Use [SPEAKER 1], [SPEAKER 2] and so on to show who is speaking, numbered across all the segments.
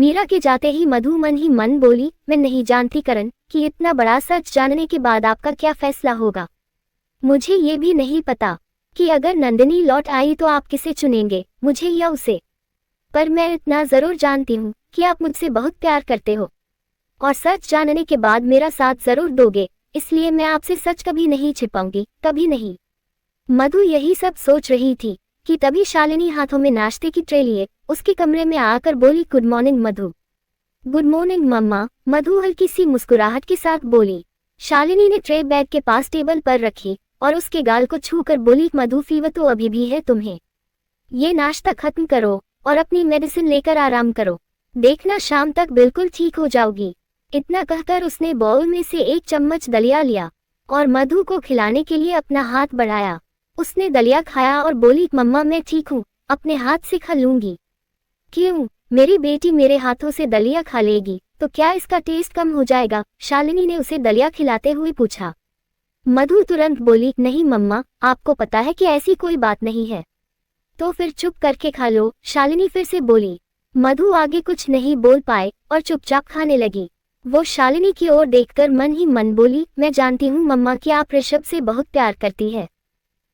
[SPEAKER 1] मीरा के जाते ही मन बोली, मैं नहीं जानती करण कि इतना बड़ा सच जानने के बाद आपका क्या फैसला होगा। मुझे ये भी नहीं पता कि अगर नंदिनी लौट आई तो आप किसे चुनेंगे, मुझे या उसे। पर मैं इतना जरूर जानती हूँ कि आप मुझसे बहुत प्यार करते हो और सच जानने के बाद मेरा साथ जरूर दोगे, इसलिए मैं आपसे सच कभी नहीं छिपाऊंगी, कभी नहीं। मधु यही सब सोच रही थी कि तभी शालिनी हाथों में नाश्ते की ट्रे लिए उसके कमरे में आकर बोली, गुड मॉर्निंग मधु। गुड मॉर्निंग मम्मा, मधु हल्की सी मुस्कुराहट के साथ बोली। शालिनी ने ट्रे बैग के पास टेबल पर रखी और उसके गाल को छूकर बोली, मधु फीवर तो अभी भी है तुम्हें, ये नाश्ता खत्म करो और अपनी मेडिसिन लेकर आराम करो, देखना शाम तक बिल्कुल ठीक हो जाओगी। इतना कहकर उसने बाउल में से एक चम्मच दलिया लिया और मधु को खिलाने के लिए अपना हाथ बढ़ाया। उसने दलिया खाया और बोली, मम्मा मैं ठीक हूँ, अपने हाथ से खा लूंगी। क्यों, मेरी बेटी मेरे हाथों से दलिया खा लेगी तो क्या इसका टेस्ट कम हो जाएगा? शालिनी ने उसे दलिया खिलाते हुए पूछा। मधु तुरंत बोली, नहीं मम्मा, आपको पता है कि ऐसी कोई बात नहीं है, तो फिर चुप करके खा लो। शालिनी फिर से बोली। मधु आगे कुछ नहीं बोल पाए और चुपचाप खाने लगी। वो शालिनी की ओर देखकर मन ही मन बोली, मैं जानती हूँ मम्मा कि आप ऋषभ से बहुत प्यार करती है,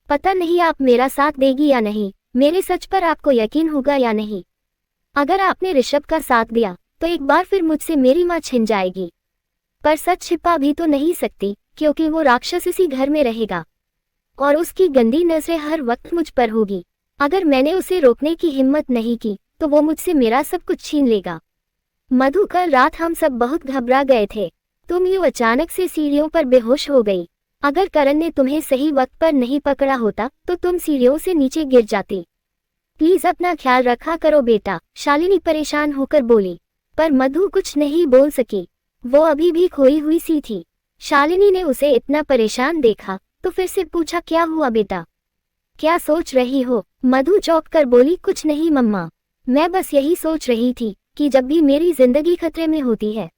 [SPEAKER 1] पता नहीं आप मेरा साथ देगी या नहीं, मेरे सच पर आपको यकीन होगा या नहीं। अगर आपने ऋषभ का साथ दिया तो एक बार फिर मुझसे मेरी माँ छिन जाएगी, पर सच छिपा भी तो नहीं सकती क्योंकि वो राक्षस इसी घर में रहेगा और उसकी गंदी नजरें हर वक्त मुझ पर होगी। अगर मैंने उसे रोकने की हिम्मत नहीं की तो वो मुझसे मेरा सब कुछ छीन लेगा। मधु, कल रात हम सब बहुत घबरा गए थे, तुम यूं अचानक से सीढ़ियों पर बेहोश हो गई। अगर करण ने तुम्हें सही वक्त पर नहीं पकड़ा होता तो तुम सीढ़ियों से नीचे गिर जाती। प्लीज अपना ख्याल रखा करो बेटा, शालिनी परेशान होकर बोली। पर मधु कुछ नहीं बोल सकी, वो अभी भी खोई हुई सी थी। शालिनी ने उसे इतना परेशान देखा तो फिर से पूछा, क्या हुआ बेटा, क्या सोच रही हो? मधु चौंक कर बोली, कुछ नहीं मम्मा, मैं बस यही सोच रही थी कि जब भी मेरी जिंदगी खतरे में होती है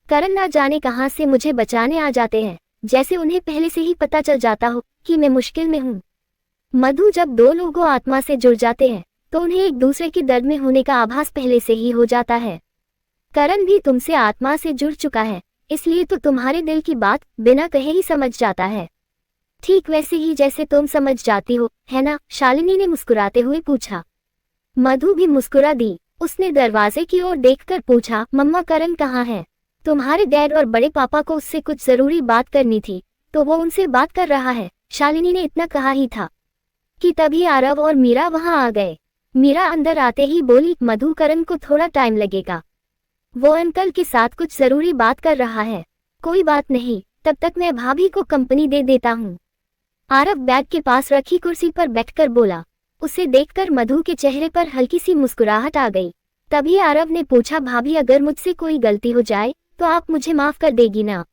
[SPEAKER 1] करण ना जाने कहां से मुझे बचाने आ जाते हैं, जैसे उन्हें पहले से ही पता चल जाता हो कि मैं मुश्किल में हूँ। मधु, जब दो लोगों आत्मा से जुड़ जाते हैं तो उन्हें एक दूसरे के दर्द में होने का आभास पहले से ही हो जाता है। करण भी तुमसे आत्मा से जुड़ चुका है, इसलिए तो तुम्हारे दिल की बात बिना कहे ही समझ जाता है, ठीक वैसे ही जैसे तुम समझ जाती हो, है ना? शालिनी ने मुस्कुराते हुए पूछा। मधु भी मुस्कुरा दी। उसने दरवाजे की ओर देखकर पूछा, मम्मा करण कहाँ है? तुम्हारे डैड और बड़े पापा को उससे कुछ जरूरी बात करनी थी तो वो उनसे बात कर रहा है। शालिनी ने इतना कहा ही था कि तभी आरव और मीरा वहां आ गए। मीरा अंदर आते ही बोली, मधु करण को थोड़ा टाइम लगेगा, वो अंकल के साथ कुछ जरूरी बात कर रहा है। कोई बात नहीं, तब तक मैं भाभी को कंपनी दे देता हूँ। आरव बैग के पास रखी कुर्सी पर बैठकर बोला। उसे देखकर मधु के चेहरे पर हल्की सी मुस्कुराहट आ गई। तभी आरव ने पूछा, भाभी अगर मुझसे कोई गलती हो जाए तो आप मुझे माफ कर देगी ना?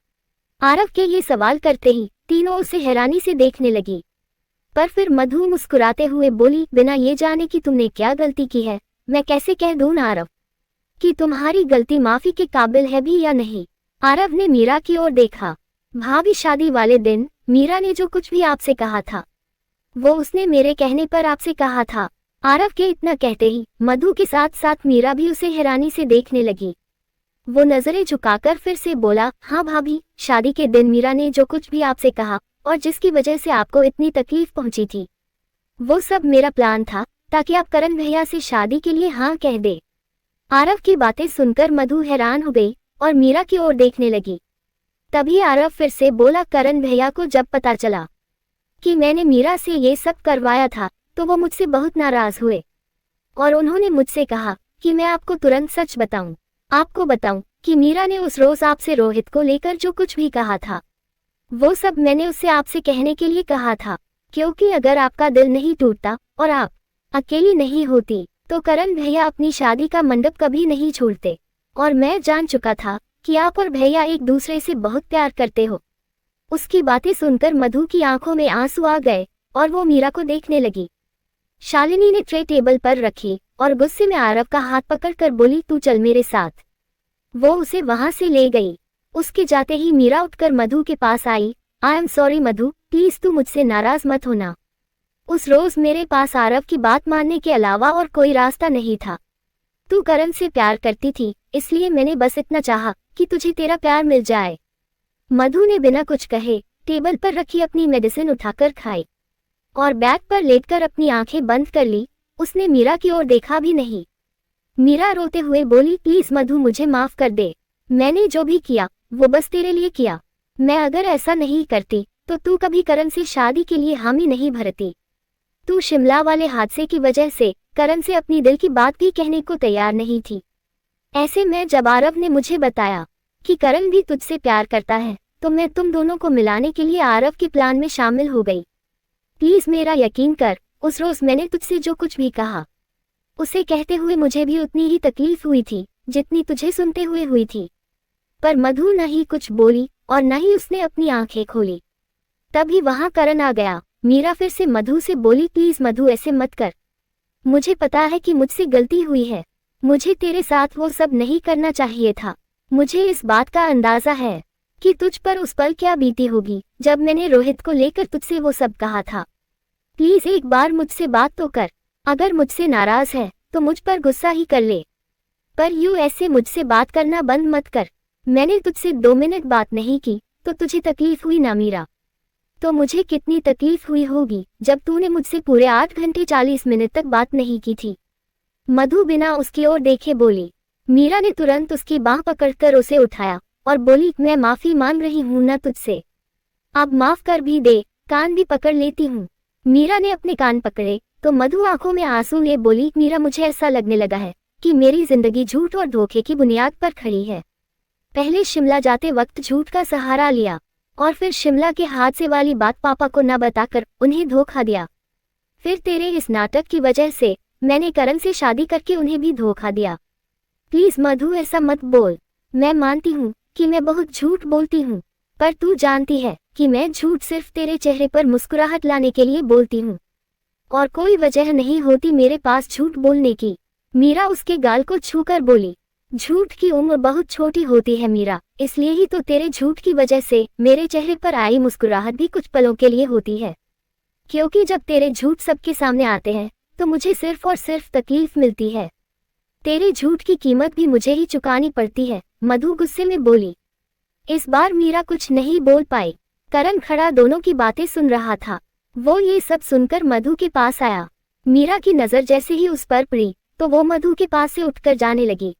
[SPEAKER 1] आरव के ये सवाल करते ही तीनों उसे हैरानी से देखने लगी, पर फिर मधु मुस्कुराते हुए बोली, बिना ये जाने कि तुमने क्या गलती की है मैं कैसे कह दूं ना आरव कि तुम्हारी गलती माफी के काबिल है भी या नहीं? आरव ने मीरा की ओर देखा। भाभी, शादी वाले दिन मीरा ने जो कुछ भी आपसे कहा था वो उसने मेरे कहने पर आपसे कहा था। आरव के इतना कहते ही मधु के साथ साथ मीरा भी उसे हैरानी से देखने लगी। वो नजरें झुकाकर फिर से बोला, हाँ भाभी, शादी के दिन मीरा ने जो कुछ भी आपसे कहा और जिसकी वजह से आपको इतनी तकलीफ पहुंची थी वो सब मेरा प्लान था ताकि आप करण भैया से शादी के लिए हाँ कह दे। आरव की बातें सुनकर मधु हैरान हो गई और मीरा की ओर देखने लगी। तभी आरव फिर से बोला, करण भैया को जब पता चला कि मैंने मीरा से ये सब करवाया था तो वो मुझसे बहुत नाराज हुए और उन्होंने मुझसे कहा कि मैं आपको तुरंत सच बताऊं, आपको बताऊं कि मीरा ने उस रोज आपसे रोहित को लेकर जो कुछ भी कहा था वो सब मैंने उससे आपसे कहने के लिए कहा था, क्योंकि अगर आपका दिल नहीं टूटता और आप अकेली नहीं होती तो करण भैया अपनी शादी का मंडप कभी नहीं छोड़ते। और मैं जान चुका था कि आप और भैया एक दूसरे से बहुत प्यार करते हो। उसकी बातें सुनकर मधु की आंखों में आंसू आ गए और वो मीरा को देखने लगी। शालिनी ने ट्रे टेबल पर रखी और गुस्से में आरव का हाथ पकड़कर बोली, तू चल मेरे साथ। वो उसे वहां से ले गई। उसके जाते ही मीरा उठकर मधु के पास आई। I am sorry Madhu, please तू मुझसे नाराज मत होना। उस रोज मेरे पास आरव की बात मानने के अलावा और कोई रास्ता नहीं था। तू करण से प्यार करती थी, इसलिए मैंने बस इतना चाहा कि तुझे तेरा प्यार मिल जाए। मधु ने बिना कुछ कहे टेबल पर रखी अपनी मेडिसिन उठाकर खाई और बैग पर लेटकर अपनी आंखें बंद कर ली। उसने मीरा की ओर देखा भी नहीं। मीरा रोते हुए बोली, प्लीज मधु, मुझे माफ कर दे। मैंने जो भी किया वो बस तेरे लिए किया। मैं अगर ऐसा नहीं करती तो तू कभी करण से शादी के लिए हामी नहीं भरती। तू शिमला वाले हादसे की वजह से करण से अपनी दिल की बात भी कहने को तैयार नहीं थी। ऐसे में जब आरव ने मुझे बताया कि करण भी तुझसे प्यार करता है तो मैं तुम दोनों को मिलाने के लिए आरव के प्लान में शामिल हो गई। प्लीज मेरा यकीन कर, उस रोज मैंने तुझसे जो कुछ भी कहा उसे कहते हुए मुझे भी उतनी ही तकलीफ हुई थी जितनी तुझे सुनते हुए हुई थी। पर मधु न ही कुछ बोली और न ही उसने अपनी आंखें खोली। तभी वहां करण आ गया। मीरा फिर से मधु से बोली, प्लीज मधु, ऐसे मत कर। मुझे पता है कि मुझसे गलती हुई है। मुझे तेरे साथ वो सब नहीं करना चाहिए था। मुझे इस बात का अंदाजा है कि तुझ पर उस पल क्या बीती होगी जब मैंने रोहित को लेकर तुझसे वो सब कहा था। प्लीज एक बार मुझसे बात तो कर। अगर मुझसे नाराज है तो मुझ पर गुस्सा ही कर ले, पर यूं ऐसे मुझसे बात करना बंद मत कर। मैंने तुझसे 2 मिनट बात नहीं की तो तुझे तकलीफ हुई ना मीरा? तो मुझे कितनी तकलीफ हुई होगी जब तूने मुझसे पूरे 8 घंटे 40 मिनट तक बात नहीं की थी। मधु बिना उसकी ओर देखे बोली। मीरा ने तुरंत उसकी बाह पकड़कर उसे उठाया और बोली, मैं माफी मांग रही हूं ना तुझसे, अब माफ कर भी दे, कान भी पकड़ लेती हूँ। मीरा ने अपने कान पकड़े तो मधु आंखों में आंसू लिए बोली, मीरा, मुझे ऐसा लगने लगा है कि मेरी जिंदगी झूठ और धोखे की बुनियाद पर खड़ी है। पहले शिमला जाते वक्त झूठ का सहारा लिया और फिर शिमला के हादसे वाली बात पापा को न बताकर उन्हें धोखा दिया। फिर तेरे इस नाटक की वजह से मैंने करण से शादी करके उन्हें भी धोखा दिया। प्लीज मधु, ऐसा मत बोल। मैं मानती हूँ कि मैं बहुत झूठ बोलती हूँ, पर तू जानती है कि मैं झूठ सिर्फ तेरे चेहरे पर मुस्कुराहट लाने के लिए बोलती हूँ और कोई वजह नहीं होती मेरे पास झूठ बोलने की। मीरा उसके गाल को छूकर बोली, झूठ की उम्र बहुत छोटी होती है मीरा, इसलिए ही तो तेरे झूठ की वजह से मेरे चेहरे पर आई मुस्कुराहट भी कुछ पलों के लिए होती है, क्योंकि जब तेरे झूठ सबके सामने आते हैं तो मुझे सिर्फ और सिर्फ तकलीफ मिलती है। तेरे झूठ की कीमत भी मुझे ही चुकानी पड़ती है। मधु गुस्से में बोली। इस बार मीरा कुछ नहीं बोल पाई। करण खड़ा दोनों की बातें सुन रहा था। वो ये सब सुनकर मधु के पास आया। मीरा की नजर जैसे ही उस पर पड़ी तो वो मधु के पास से उठकर जाने लगी।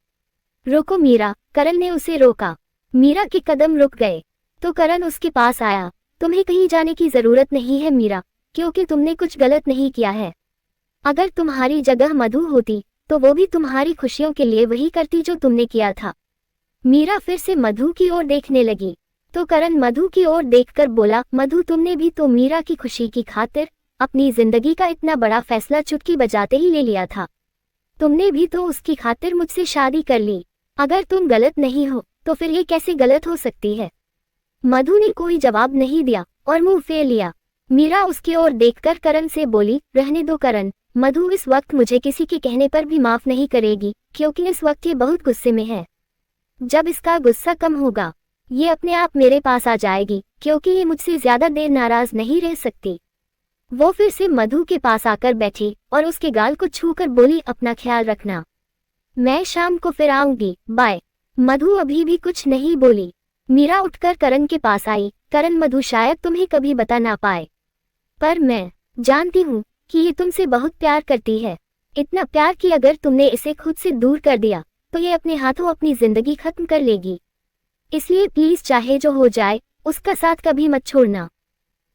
[SPEAKER 1] रोको मीरा, करण ने उसे रोका। मीरा के कदम रुक गए तो करण उसके पास आया। तुम्हें कहीं जाने की जरूरत नहीं है मीरा, क्योंकि तुमने कुछ गलत नहीं किया है। अगर तुम्हारी जगह मधु होती तो वो भी तुम्हारी खुशियों के लिए वही करती जो तुमने किया था। मीरा फिर से मधु की ओर देखने लगी तो करण मधु की ओर देखकर बोला, मधु, तुमने भी तो मीरा की खुशी की खातिर अपनी जिंदगी का इतना बड़ा फैसला चुटकी बजाते ही ले लिया था। तुमने भी तो उसकी खातिर मुझसे शादी कर ली। अगर तुम गलत नहीं हो तो फिर ये कैसे गलत हो सकती है? मधु ने कोई जवाब नहीं दिया और मुंह फेर लिया। मीरा उसकी ओर देखकर करण से बोली, रहने दो करण, मधु इस वक्त मुझे किसी के कहने पर भी माफ नहीं करेगी, क्योंकि इस वक्त ये बहुत गुस्से में है। जब इसका गुस्सा कम होगा ये अपने आप मेरे पास आ जाएगी, क्योंकि ये मुझसे ज्यादा देर नाराज नहीं रह सकती। वो फिर से मधु के पास आकर बैठी और उसके गाल को छूकर बोली, अपना ख्याल रखना, मैं शाम को फिर आऊंगी, बाय। मधु अभी भी कुछ नहीं बोली। मीरा उठकर करण के पास आई। करण, मधु शायद तुम्हें कभी बता ना पाए, पर मैं जानती हूँ कि ये तुमसे बहुत प्यार करती है। इतना प्यार कि अगर तुमने इसे खुद से दूर कर दिया तो ये अपने हाथों अपनी जिंदगी खत्म कर लेगी। इसलिए प्लीज, चाहे जो हो जाए, उसका साथ कभी मत छोड़ना।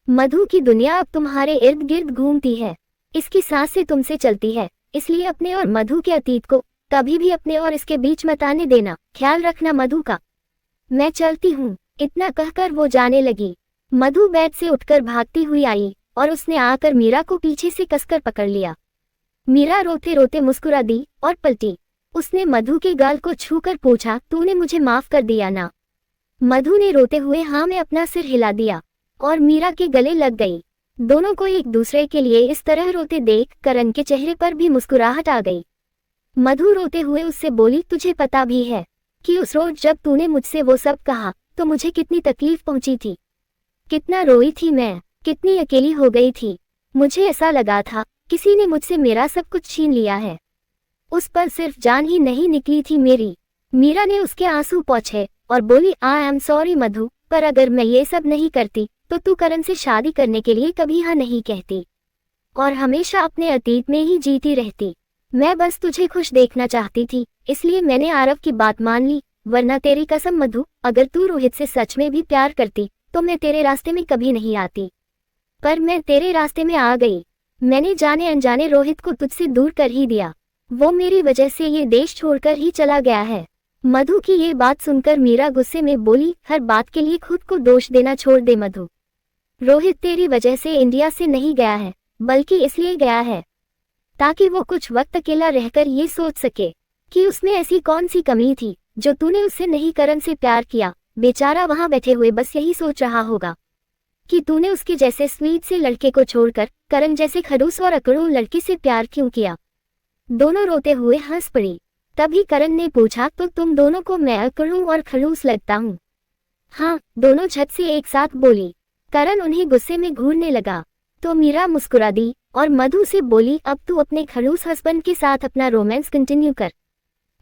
[SPEAKER 1] मधु की दुनिया अब तुम्हारे इर्द गिर्द घूमती है, इसकी सांस से तुमसे चलती है, इसलिए अपने और मधु के अतीत को कभी भी अपने और इसके बीच मत आने देना। ख्याल रखना मधु का। मैं चलती हूँ। इतना कहकर वो जाने लगी। मधु बेड से उठकर भागती हुई आई और उसने आकर मीरा को पीछे से कसकर पकड़ लिया। मीरा रोते रोते मुस्कुरा दी और पलटी। उसने मधु के गाल को छूकर पूछा, तूने मुझे माफ कर दिया ना? मधु ने रोते हुए हाँ में अपना सिर हिला दिया और मीरा के गले लग गई। दोनों को एक दूसरे के लिए इस तरह रोते देख करण के चेहरे पर भी मुस्कुराहट आ गई। मधु रोते हुए उससे बोली, तुझे पता भी है कि उस रोज जब तूने मुझसे वो सब कहा तो मुझे कितनी तकलीफ पहुंची थी, कितना रोई थी मैं, कितनी अकेली हो गई थी। मुझे ऐसा लगा था किसी ने मुझसे मेरा सब कुछ छीन लिया है। उस पर सिर्फ जान ही नहीं निकली थी मेरी। मीरा ने उसके आंसू पोंछे और बोली, आई एम सॉरी मधु, पर अगर मैं ये सब नहीं करती तो तू करण से शादी करने के लिए कभी हाँ नहीं कहती और हमेशा अपने अतीत में ही जीती रहती। मैं बस तुझे खुश देखना चाहती थी, इसलिए मैंने आरव की बात मान ली, वरना तेरी कसम मधु, अगर तू रोहित से सच में भी प्यार करती तो मैं तेरे रास्ते में कभी नहीं आती। पर मैं तेरे रास्ते में आ गई। मैंने जाने अनजाने रोहित को तुझसे दूर कर ही दिया। वो मेरी वजह से ये देश छोड़कर ही चला गया है। मधु की ये बात सुनकर मीरा गुस्से में बोली, हर बात के लिए खुद को दोष देना छोड़ दे मधु। रोहित तेरी वजह से इंडिया से नहीं गया है, बल्कि इसलिए गया है ताकि वो कुछ वक्त अकेला रहकर ये सोच सके कि उसमें ऐसी कौन सी कमी थी जो तूने उससे नहीं करण से प्यार किया। बेचारा वहां बैठे हुए बस यही सोच रहा होगा कि तूने उसके जैसे स्वीट से लड़के को छोड़कर करण जैसे खड़ूस और अकड़ू लड़के से प्यार क्यों किया। दोनों रोते हुए हंस पड़ी। तभी करण ने पूछा, तो तुम दोनों को मैं अकड़ू और खड़ूस लगता हूँ? हाँ, दोनों झट से एक साथ बोली। करण उन्हें गुस्से में घूरने लगा तो मीरा मुस्कुरा दी और मधु से बोली, अब तू अपने खड़ूस हस्बैंड के साथ अपना रोमांस कंटिन्यू कर,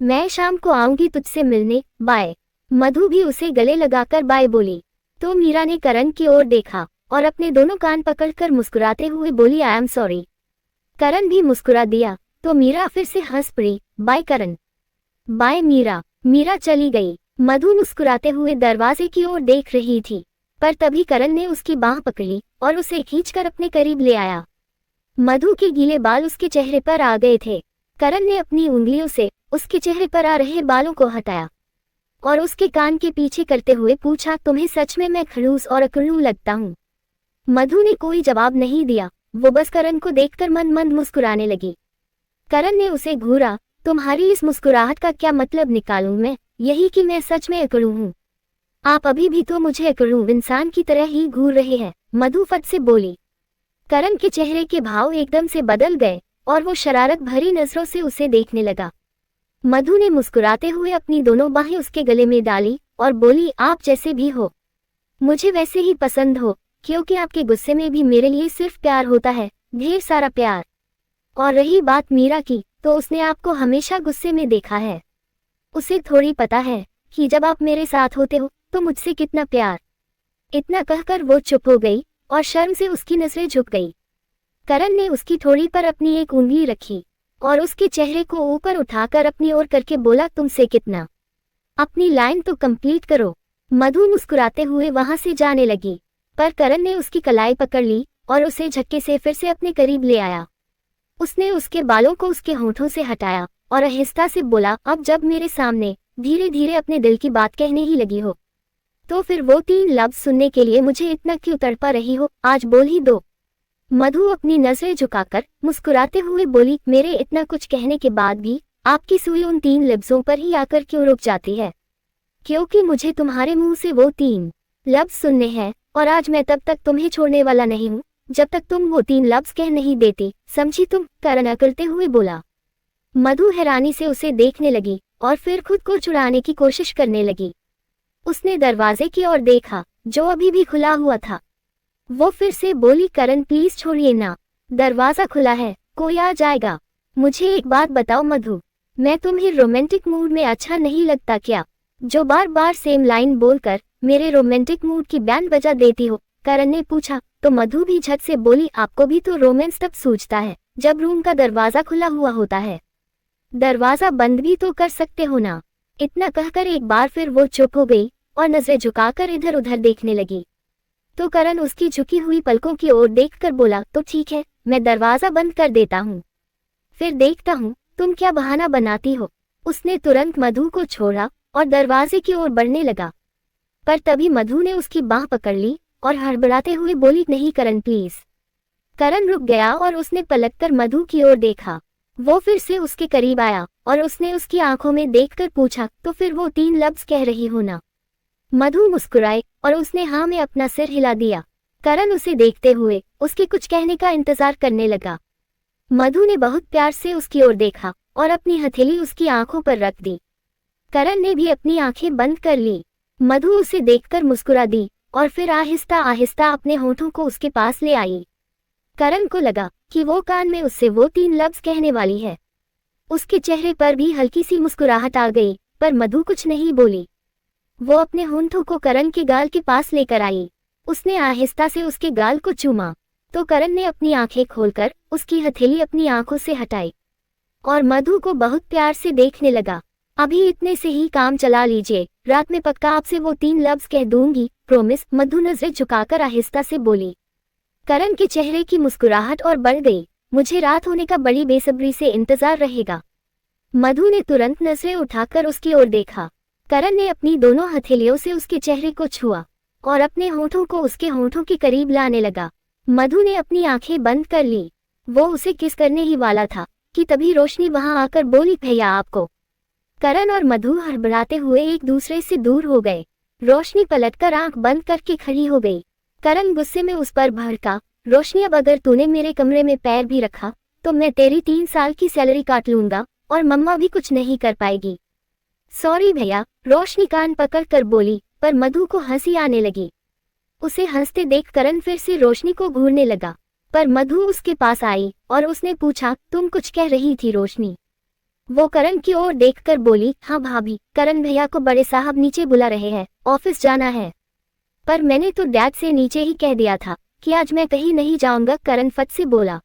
[SPEAKER 1] मैं शाम को आऊंगी तुझसे मिलने, बाय। मधु भी उसे गले लगाकर बाय बोली तो मीरा ने करण की ओर देखा और अपने दोनों कान पकड़कर मुस्कुराते हुए बोली, आई एम सॉरी। करण भी मुस्कुरा दिया तो मीरा फिर से हंस पड़ी, बाय करण, बाय मीरा। मीरा चली गई। मधु मुस्कुराते हुए दरवाजे की ओर देख रही थी, पर तभी करण ने उसकी बांह पकड़ी और उसे खींचकर अपने करीब ले आया। मधु के गीले बाल उसके चेहरे पर आ गए थे। करण ने अपनी उंगलियों से उसके चेहरे पर आ रहे बालों को हटाया और उसके कान के पीछे करते हुए पूछा, तुम्हें सच में मैं खड़ूस और अकड़ू लगता हूँ? मधु ने कोई जवाब नहीं दिया, वो बस करण को देखकर मंद मंद मुस्कुराने लगी। करण ने उसे घूरा, तुम्हारी इस मुस्कुराहट का क्या मतलब निकालूं मैं? यही कि मैं सच में अकड़ू हूँ। आप अभी भी तो मुझे अकड़ू इंसान की तरह ही घूर रहे हैं, मधु फट से बोली। करण के चेहरे के भाव एकदम से बदल गए और वो शरारत भरी नजरों से उसे देखने लगा। मधु ने मुस्कुराते हुए अपनी दोनों बाहें उसके गले में डाली और बोली, आप जैसे भी हो मुझे वैसे ही पसंद हो, क्योंकि आपके गुस्से में भी मेरे लिए सिर्फ प्यार होता है, ढेर सारा प्यार। और रही बात मीरा की, तो उसने आपको हमेशा गुस्से में देखा है। उसे थोड़ी पता है कि जब आप मेरे साथ होते हो तो मुझसे कितना प्यार। इतना कहकर वो चुप हो गई और शर्म से उसकी नजरें झुक गई। करण ने उसकी ठोड़ी पर अपनी एक उंगली रखी और उसके चेहरे को ऊपर उठाकर अपनी ओर करके बोला, तुमसे कितना? अपनी लाइन तो कंप्लीट करो। मधु मुस्कुराते हुए वहां से जाने लगी, पर करण ने उसकी कलाई पकड़ ली और उसे झटके से फिर से अपने करीब ले आया। उसने उसके बालों को उसके होठों से हटाया और आहिस्ता से बोला, अब जब मेरे सामने धीरे धीरे अपने दिल की बात कहने ही लगी हो तो फिर वो 3 लफ्ज सुनने के लिए मुझे इतना क्यों तड़पा रही हो? आज बोल ही दो। मधु अपनी नजरें झुकाकर मुस्कुराते हुए बोली, मेरे इतना कुछ कहने के बाद भी आपकी सुई उन 3 लफ्जों पर ही आकर क्यों रुक जाती है? क्योंकि मुझे तुम्हारे मुंह से वो 3 लफ्ज सुनने हैं और आज मैं तब तक तुम्हें छोड़ने वाला नहीं हूँ जब तक तुम वो 3 लफ्ज कह नहीं देती, समझी तुम? करण अकड़ते हुए बोला। मधु हैरानी से उसे देखने लगी और फिर खुद को छुड़ाने की कोशिश करने लगी। उसने दरवाजे की ओर देखा जो अभी भी खुला हुआ था। वो फिर से बोली, करण प्लीज छोड़िए ना, दरवाजा खुला है, कोई आ जाएगा। मुझे एक बात बताओ मधु, मैं तुम्हें रोमांटिक मूड में अच्छा नहीं लगता क्या, जो बार बार सेम लाइन बोलकर मेरे रोमांटिक मूड की बैंड बजा देती हो? करण ने पूछा तो मधु भी झट से बोली, आपको भी तो रोमांस तब सूझता है जब रूम का दरवाजा खुला हुआ होता है, दरवाजा बंद भी तो कर सकते हो ना। इतना कहकर एक बार फिर वो चुप हो गई और नजरें झुकाकर इधर उधर देखने लगी। तो करण उसकी झुकी हुई पलकों की ओर देखकर बोला, तो ठीक है, मैं दरवाजा बंद कर देता हूँ, फिर देखता हूँ तुम क्या बहाना बनाती हो। उसने तुरंत मधु को छोड़ा और दरवाजे की ओर बढ़ने लगा, पर तभी मधु ने उसकी बाह पकड़ ली और हड़बड़ाते हुए बोली, नहीं करण प्लीज। करण रुक गया और उसने पलटकर मधु की ओर देखा। वो फिर से उसके करीब आया और उसने उसकी आंखों में देखकर पूछा, तो फिर वो 3 लफ्ज कह रही हो ना? मधु मुस्कुराई और उसने हाँ में अपना सिर हिला दिया। करण उसे देखते हुए उसके कुछ कहने का इंतजार करने लगा। मधु ने बहुत प्यार से उसकी ओर देखा और अपनी हथेली उसकी आंखों पर रख दी। करण ने भी अपनी आंखें बंद कर ली। मधु उसे देखकर मुस्कुरा दी और फिर आहिस्ता आहिस्ता अपने होठों को उसके पास ले आई। करण को लगा कि वो कान में उससे वो 3 लफ्ज कहने वाली है। उसके चेहरे पर भी हल्की सी मुस्कुराहट आ गई, पर मधु कुछ नहीं बोली। वो अपने होंठों को करण के गाल के पास लेकर आई। उसने आहिस्ता से उसके गाल को चूमा, तो करण ने अपनी आंखें खोलकर उसकी हथेली अपनी आंखों से हटाई और मधु को बहुत प्यार से देखने लगा। अभी इतने से ही काम चला लीजिए, रात में पक्का आपसे वो 3 लफ्ज कह दूंगी, प्रॉमिस। मधु नजरें झुकाकर आहिस्ता से बोली। करण के चेहरे की मुस्कुराहट और बढ़ गई। मुझे रात होने का बड़ी बेसब्री से इंतजार रहेगा। मधु ने तुरंत नजरें उठाकर उसकी ओर देखा। करण ने अपनी दोनों हथेलियों से उसके चेहरे को छुआ और अपने होठों को उसके होठों के करीब लाने लगा। मधु ने अपनी आंखें बंद कर ली। वो उसे किस करने ही वाला था कि तभी रोशनी वहां आकर बोली, भैया आपको। करण और मधु हड़बड़ाते हुए एक दूसरे से दूर हो गए। रोशनी पलटकर आंख बंद करके खड़ी हो गई। करण गुस्से में उस पर भड़का, रोशनी अब अगर तूने मेरे कमरे में पैर भी रखा तो मैं तेरी 3 साल की सैलरी काट लूंगा और मम्मा भी कुछ नहीं कर पाएगी। सॉरी भैया, रोशनी कान पकड़ कर बोली, पर मधु को हंसी आने लगी। उसे हंसते देख करण फिर से रोशनी को घूरने लगा, पर मधु उसके पास आई और उसने पूछा, तुम कुछ कह रही थी रोशनी? वो करण की ओर देखकर बोली, हाँ भाभी, करण भैया को बड़े साहब नीचे बुला रहे हैं, ऑफिस जाना है। पर मैंने तो डैड से नीचे ही कह दिया था कि आज मैं कहीं नहीं जाऊंगा, करण फट से बोला।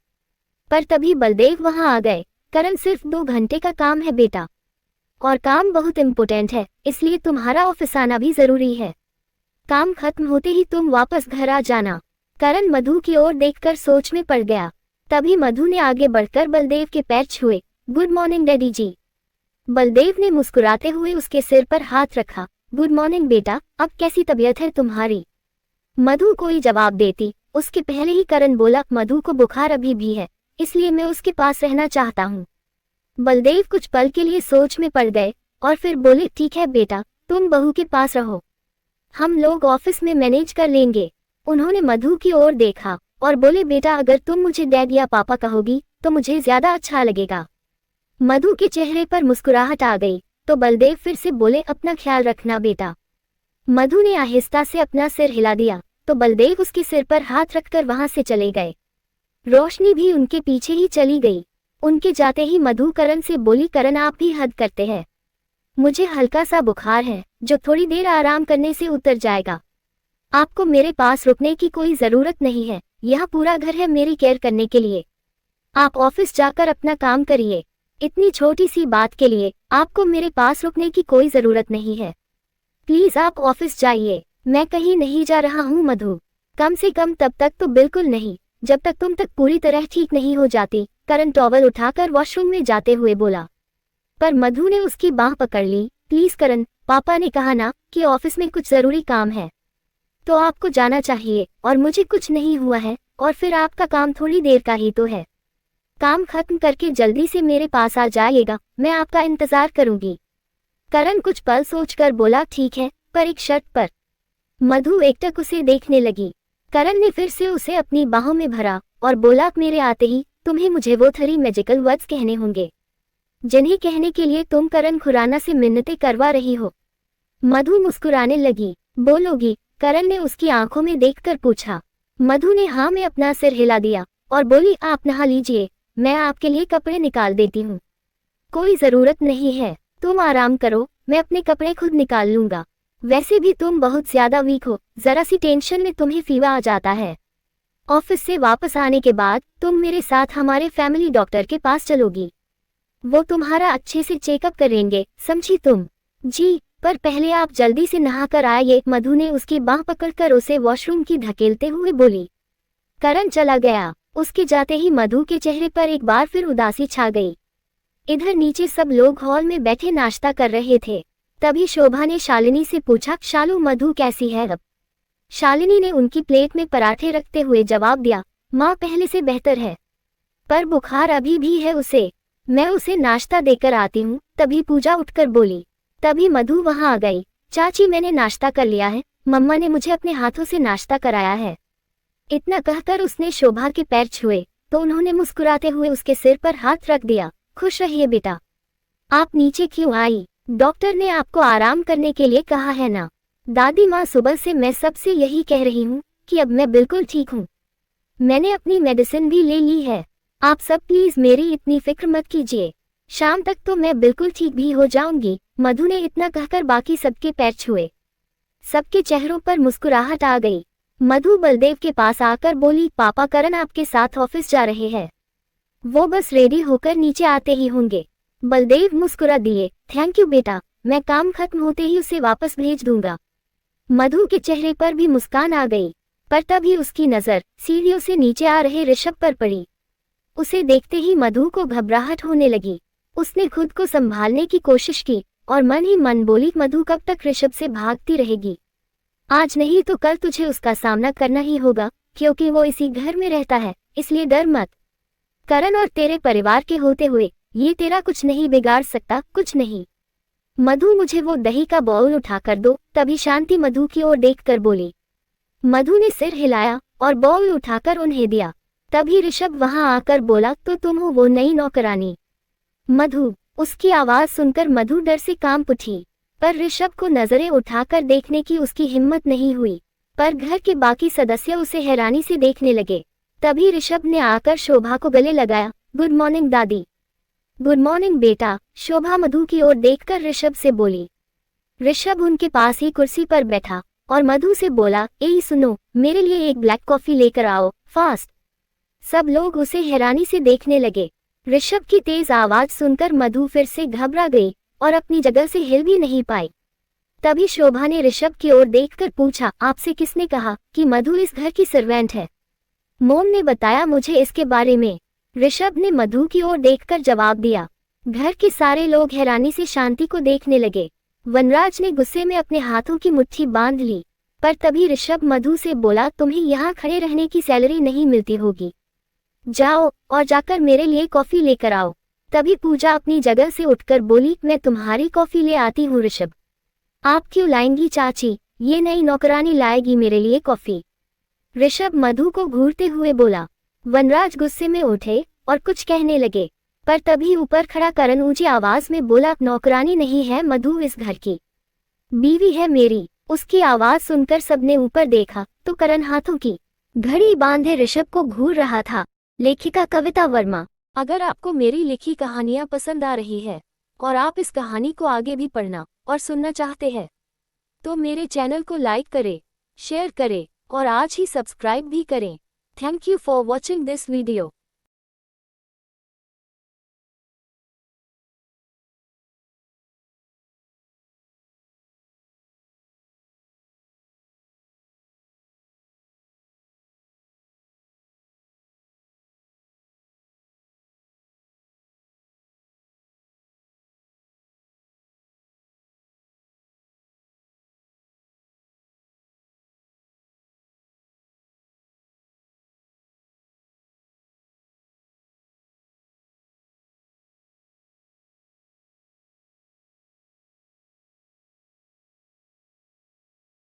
[SPEAKER 1] पर तभी बलदेव वहां आ गए। करण, सिर्फ 2 घंटे का काम है बेटा, और काम बहुत इम्पोर्टेंट है, इसलिए तुम्हारा ऑफिस आना भी जरूरी है। काम खत्म होते ही तुम वापस घर आ जाना। करण मधु की ओर देखकर सोच में पड़ गया। तभी मधु ने आगे बढ़कर बलदेव के पैर छुए। गुड मॉर्निंग डैडी जी। बलदेव ने मुस्कुराते हुए उसके सिर पर हाथ रखा। गुड मॉर्निंग बेटा, अब कैसी तबीयत है तुम्हारी? मधु कोई जवाब देती उसके पहले ही करण बोला, मधु को बुखार अभी भी है, इसलिए मैं उसके पास रहना चाहता हूँ। बलदेव कुछ पल के लिए सोच में पड़ गए और फिर बोले, ठीक है बेटा, तुम बहू के पास रहो, हम लोग ऑफिस में मैनेज कर लेंगे। उन्होंने मधु की ओर देखा और बोले, बेटा अगर तुम मुझे डैड या पापा कहोगी तो मुझे ज्यादा अच्छा लगेगा। मधु के चेहरे पर मुस्कुराहट आ गई तो बलदेव फिर से बोले, अपना ख्याल रखना बेटा। मधु ने आहिस्ता से अपना सिर हिला दिया तो बलदेव उसके सिर पर हाथ रखकर वहां से चले गए। रोशनी भी उनके पीछे ही चली गई। उनके जाते ही मधु करण से बोली, करण आप भी हद करते हैं, मुझे हल्का सा बुखार है जो थोड़ी देर आराम करने से उतर जाएगा। आपको मेरे पास रुकने की कोई जरूरत नहीं है, यह पूरा घर है मेरी केयर करने के लिए। आप ऑफिस जाकर अपना काम करिए, इतनी छोटी सी बात के लिए आपको मेरे पास रुकने की कोई जरूरत नहीं है। प्लीज आप ऑफिस जाइए, मैं कहीं नहीं जा रहा हूँ मधु, कम से कम तब तक तो बिल्कुल नहीं जब तक तुम तक पूरी तरह ठीक नहीं हो जाती। करण टॉवल उठाकर वॉशरूम में जाते हुए बोला, पर मधु ने उसकी बाह पकड़ ली। प्लीज करण, पापा ने कहा ना कि ऑफिस में कुछ जरूरी काम है तो आपको जाना चाहिए, और मुझे कुछ नहीं हुआ है, और फिर आपका काम थोड़ी देर का ही तो है। काम खत्म करके जल्दी से मेरे पास आ जाइएगा, मैं आपका इंतजार करूंगी। करण कुछ पल सोचकर बोला, ठीक है, पर एक शर्त पर। मधु एकटक उसे देखने लगी। करण ने फिर से उसे अपनी बाहों में भरा और बोला, मेरे आते ही तुम्हें मुझे वो 3 मैजिकल वर्ड्स कहने होंगे जिन्हें कहने के लिए तुम करण खुराना से मिन्नतें करवा रही हो। मधु मुस्कुराने लगी। बोलोगी? करण ने उसकी आंखों में देखकर पूछा। मधु ने हाँ में अपना सिर हिला दिया और बोली, आप नहा लीजिए, मैं आपके लिए कपड़े निकाल देती हूँ। कोई जरूरत नहीं है, तुम आराम करो, मैं अपने कपड़े खुद निकाल लूंगा। वैसे भी तुम बहुत ज्यादा वीक हो, जरा सी टेंशन में तुम्हें फीवर आ जाता है। ऑफिस से वापस आने के बाद तुम मेरे साथ हमारे फैमिली डॉक्टर के पास चलोगी, वो तुम्हारा अच्छे से चेकअप करेंगे, समझी तुम? जी, पर पहले आप जल्दी से नहाकर आइए। मधु ने उसकी बाह पकड़कर उसे वॉशरूम की धकेलते हुए बोली। करण चला गया। उसके जाते ही मधु के चेहरे पर एक बार फिर उदासी छा गई। इधर नीचे सब लोग हॉल में बैठे नाश्ता कर रहे थे। तभी शोभा ने शालिनी से पूछा, शालू मधु कैसी है अब? शालिनी ने उनकी प्लेट में पराठे रखते हुए जवाब दिया, माँ पहले से बेहतर है, पर बुखार अभी भी है उसे, मैं उसे नाश्ता देकर आती हूँ। तभी पूजा उठकर बोली। तभी मधु वहां आ गई। चाची मैंने नाश्ता कर लिया है, मम्मा ने मुझे अपने हाथों से नाश्ता कराया है। इतना कहकर उसने शोभा के पैर छुए तो उन्होंने मुस्कुराते हुए उसके सिर पर हाथ रख दिया। खुश रहिए बेटा। आप नीचे क्यों आई? डॉक्टर ने आपको आराम करने के लिए कहा है ना? दादी माँ, सुबह से मैं सबसे यही कह रही हूँ कि अब मैं बिल्कुल ठीक हूँ, मैंने अपनी मेडिसिन भी ले ली है। आप सब प्लीज मेरी इतनी फिक्र मत कीजिए। शाम तक तो मैं बिल्कुल ठीक भी हो जाऊंगी। मधु ने इतना कहकर बाकी सबके पैर छुए। सबके चेहरों पर मुस्कुराहट आ गई। मधु बलदेव के पास आकर बोली, पापा करण आपके साथ ऑफिस जा रहे हैं। वो बस रेडी होकर नीचे आते ही होंगे। बलदेव मुस्कुरा दिए, थैंक यू बेटा, मैं काम खत्म होते ही उसे वापस भेज दूंगा। मधु के चेहरे पर भी मुस्कान आ गई, पर तभी उसकी नजर सीढ़ियों से नीचे आ रहे ऋषभ पर पड़ी। उसे देखते ही मधु को घबराहट होने लगी। उसने खुद को संभालने की कोशिश की और मन ही मन बोली, मधु कब तक ऋषभ से भागती रहेगी? आज नहीं तो कल तुझे उसका सामना करना ही होगा, क्योंकि वो इसी घर में रहता है, इसलिए डर मत। करण और तेरे परिवार के होते हुए ये तेरा कुछ नहीं बिगाड़ सकता, कुछ नहीं। मधु मुझे वो दही का बाउल उठा कर दो। तभी शांति मधु की ओर देखकर बोली। मधु ने सिर हिलाया और बाउल उठाकर उन्हें दिया। तभी ऋषभ वहां आकर बोला, तो तुम हो वो नई नौकरानी? मधु, उसकी आवाज सुनकर मधु डर से कांप उठी, पर ऋषभ को नजरें उठाकर देखने की उसकी हिम्मत नहीं हुई। पर घर के बाकी सदस्य उसे हैरानी से देखने लगे। तभी ऋषभ ने आकर शोभा को गले लगाया। गुड मॉर्निंग दादी। गुड मॉर्निंग बेटा, शोभा मधु की ओर देखकर ऋषभ से बोली। ऋषभ उनके पास ही कुर्सी पर बैठा और मधु से बोला, ए सुनो, मेरे लिए एक ब्लैक कॉफी लेकर आओ, फास्ट। सब लोग उसे हैरानी से देखने लगे। ऋषभ की तेज आवाज सुनकर मधु फिर से घबरा गई और अपनी जगह से हिल भी नहीं पाई। तभी शोभा ने ऋषभ की ओर देखकर पूछा, आपसे किसने कहा कि मधु इस घर की सर्वेंट है? मोम ने बताया मुझे इसके बारे में। ऋषभ ने मधु की ओर देखकर जवाब दिया। घर के सारे लोग हैरानी से शांति को देखने लगे। वनराज ने गुस्से में अपने हाथों की मुट्ठी बांध ली, पर तभी ऋषभ मधु से बोला, तुम्हें यहाँ खड़े रहने की सैलरी नहीं मिलती होगी, जाओ और जाकर मेरे लिए कॉफी लेकर आओ। तभी पूजा अपनी जगह से उठकर बोली, मैं तुम्हारी कॉफी ले आती हूँ ऋषभ। आप क्यों लाएंगी चाची, ये नई नौकरानी लाएगी मेरे लिए कॉफी। ऋषभ मधु को घूरते हुए बोला। वनराज गुस्से में उठे और कुछ कहने लगे, पर तभी ऊपर खड़ा करण ऊंची आवाज में बोला, नौकरानी नहीं है मधु, इस घर की बीवी है मेरी। उसकी आवाज सुनकर सबने ऊपर देखा तो करण हाथों की घड़ी बांधे ऋषभ को घूर रहा था। लेखिका कविता वर्मा। अगर आपको मेरी लिखी कहानियां पसंद आ रही है और आप इस कहानी को आगे भी पढ़ना और सुनना चाहते हैं, तो मेरे चैनल को लाइक करें, शेयर करें और आज ही सब्सक्राइब भी करें। Thank you for watching this video.